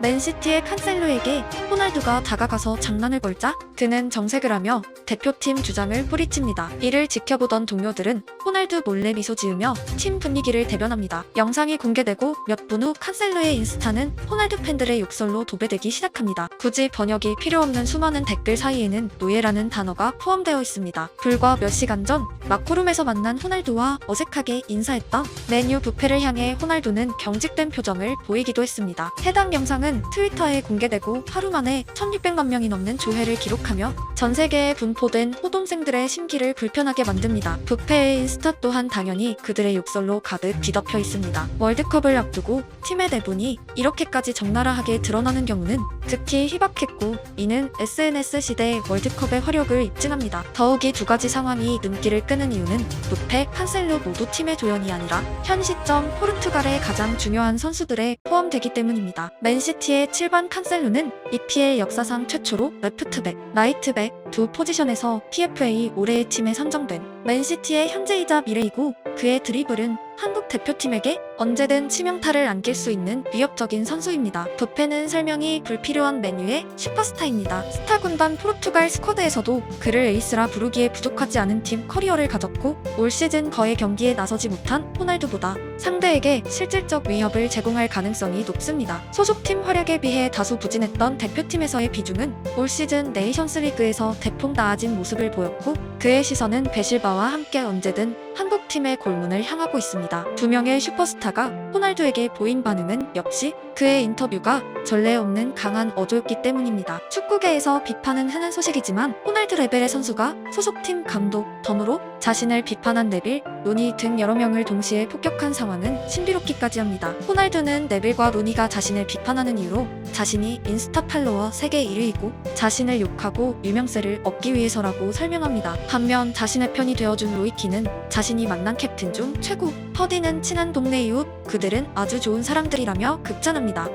맨시티의 칸셀로에게 호날두가 다가가서 장난을 걸자 그는 정색을 하며 대표팀 주장을 뿌리칩니다. 이를 지켜보던 동료들은 호날두 몰래 미소 지으며 팀 분위기를 대변합니다. 영상이 공개되고 몇 분 후 칸셀로의 인스타는 호날두 팬들의 욕설로 도배되기 시작합니다. 굳이 번역이 필요 없는 수많은 댓글 사이에는 노예라는 단어가 포함되어 있습니다. 불과 몇 시간 전 마코룸에서 만난 호날두와 어색하게 인사했던 맨유 부패를 향해 호날두는 경직된 표정을 보이기도 했습니다. 해당 영상은 트위터에 공개되고 하루 만에 1600만 명이 넘는 조회를 기록하며 전 세계에 분포된 호동생들의 심기를 불편하게 만듭니다. 부패의 인스타 또한 당연히 그들의 욕설로 가득 뒤덮여 있습니다. 월드컵을 앞두고 팀의 내분이 이렇게까지 적나라하게 드러나는 경우는 극히 희박했고 이는 SNS 시대의 월드컵의 화력을 입증합니다. 더욱이 두 가지 상황이 눈길을 끄는 이유는 부패, 칸셀로 모두 팀의 조연이 아니라 현 시점 포르투갈의 가장 중요한 선수들에 포함되기 때문입니다. 맨시티의 7번 칸셀로는 EPL 역사상 최초로 레프트백, 라이트백 두 포지션에서 PFA 올해의 팀에 선정된 맨시티의 현재이자 미래이고 그의 드리블은 한국 대표팀에게 언제든 치명타를 안길 수 있는 위협적인 선수입니다. 부패는 설명이 불필요한 맨유의 슈퍼스타입니다. 스타 군단 포르투갈 스쿼드에서도 그를 에이스라 부르기에 부족하지 않은 팀 커리어를 가졌고 올 시즌 거의 경기에 나서지 못한 호날두보다 상대에게 실질적 위협을 제공할 가능성이 높습니다. 소속팀 활약에 비해 다소 부진했던 대표팀에서의 비중은 올 시즌 네이션스리그에서 대폭 나아진 모습을 보였고 그의 시선은 베실바와 함께 언제든 한국팀의 골문을 향하고 있습니다. 두 명의 슈퍼스타가 호날두에게 보인 반응은 역시 그의 인터뷰가 전례 없는 강한 어조였기 때문입니다. 축구계에서 비판은 흔한 소식이지만 호날두 레벨의 선수가 소속팀 감독, 덤으로 자신을 비판한 네빌, 루니 등 여러 명을 동시에 폭격한 상황은 신비롭기까지 합니다. 호날두는 네빌과 루니가 자신을 비판하는 이유로 자신이 인스타 팔로워 세계 1위이고 자신을 욕하고 유명세를 얻기 위해서라고 설명합니다. 반면 자신의 편이 되어준 로이키는 자신이 만난 캡틴 중 최고, 퍼디는 친한 동네 이웃, 그들은 아주 좋은 사람들이라며 극찬합니다.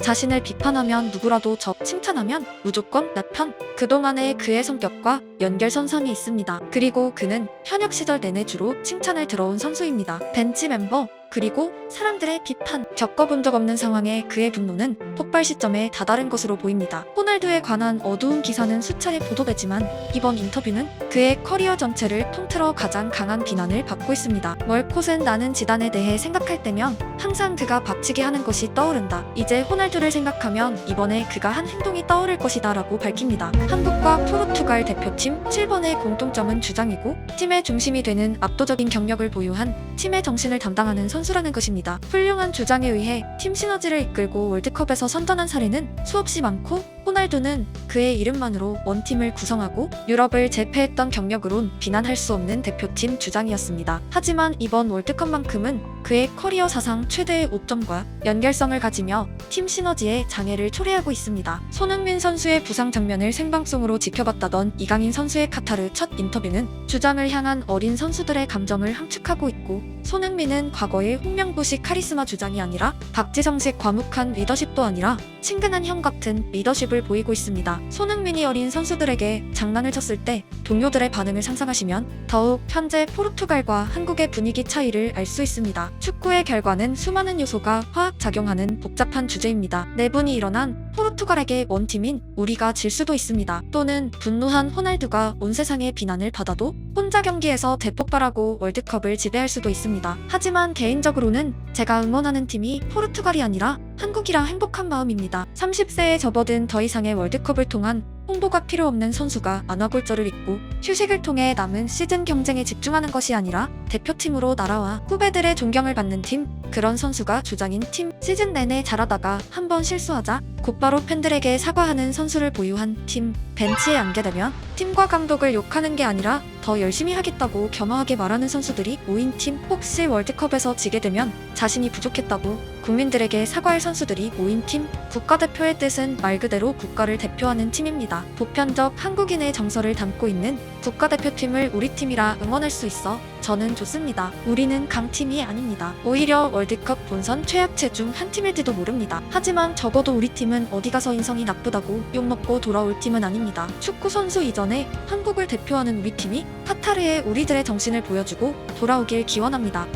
자신을 비판하면 누구라도 칭찬하면 무조건 내 편. 그동안의 그의 성격과 연결선상에 있습니다. 그리고 그는 현역 시절 내내 주로 칭찬을 들어온 선수입니다. 벤치 멤버 그리고 사람들의 비판, 겪어본 적 없는 상황에 그의 분노는 폭발 시점에 다다른 것으로 보입니다. 호날두에 관한 어두운 기사는 수차례 보도되지만 이번 인터뷰는 그의 커리어 전체를 통틀어 가장 강한 비난을 받고 있습니다. 월콧은 나는 지단에 대해 생각할 때면 항상 그가 박치기 하는 것이 떠오른다. 이제 호날두를 생각하면 이번에 그가 한 행동이 떠오를 것이다 라고 밝힙니다. 한국과 포르투갈 대표팀 7번의 공통점은 주장이고 팀의 중심이 되는 압도적인 경력을 보유한 팀의 정신을 담당하는 선수라는 것입니다. 훌륭한 주장에 의해 팀 시너지를 이끌고 월드컵에서 선전한 사례는 수없이 많고 호날두는 그의 이름만으로 원팀을 구성하고 유럽을 제패했던 경력으론 비난할 수 없는 대표팀 주장이었습니다. 하지만 이번 월드컵만큼은 그의 커리어 사상 최대의 오점과 연결성을 가지며 팀 시너지에 장애를 초래하고 있습니다. 손흥민 선수의 부상 장면을 생방송으로 지켜봤다던 이강인 선수의 카타르 첫 인터뷰는 주장을 향한 어린 선수들의 감정을 함축하고 있고 손흥민은 과거의 홍명보식 카리스마 주장이 아니라 박지성식 과묵한 리더십도 아니라 친근한 형 같은 리더십을 보이고 있습니다. 손흥민이 어린 선수들에게 장난을 쳤을 때 동료들의 반응을 상상하시면 더욱 현재 포르투갈과 한국의 분위기 차이를 알 수 있습니다. 축구의 결과는 수많은 요소가 화학작용하는 복잡한 주제입니다. 내분이 일어난 포르투갈에게 원팀인 우리가 질 수도 있습니다. 또는 분노한 호날두가 온 세상의 비난을 받아도 혼자 경기에서 대폭발하고 월드컵을 지배할 수도 있습니다. 하지만 개인적으로는 제가 응원하는 팀이 포르투갈이 아니라 한국이라 행복한 마음입니다. 30세에 접어든 더 이상의 월드컵을 통한 홍보가 필요 없는 선수가 안와골절을 입고 휴식을 통해 남은 시즌 경쟁에 집중하는 것이 아니라 대표팀으로 날아와 후배들의 존경을 받는 팀, 그런 선수가 주장인 팀, 시즌 내내 잘하다가 한번 실수하자 곧바로 팬들에게 사과하는 선수를 보유한 팀, 벤치에 앉게 되면 팀과 감독을 욕하는 게 아니라 더 열심히 하겠다고 겸허하게 말하는 선수들이 모인 팀, 혹시 월드컵에서 지게 되면 자신이 부족했다고 국민들에게 사과할 선수들이 모인 팀, 국가대표의 뜻은 말 그대로 국가를 대표하는 팀입니다. 보편적 한국인의 정서를 담고 있는 국가대표팀을 우리 팀이라 응원할 수 있어 저는 좋습니다. 우리는 강팀이 아닙니다. 오히려 월드컵 본선 최약체 중 한 팀일지도 모릅니다. 하지만 적어도 우리 팀은 어디 가서 인성이 나쁘다고 욕먹고 돌아올 팀은 아닙니다. 축구 선수 이전에 한국을 대표하는 우리 팀이 카타르에 우리들의 정신을 보여주고 돌아오길 기원합니다.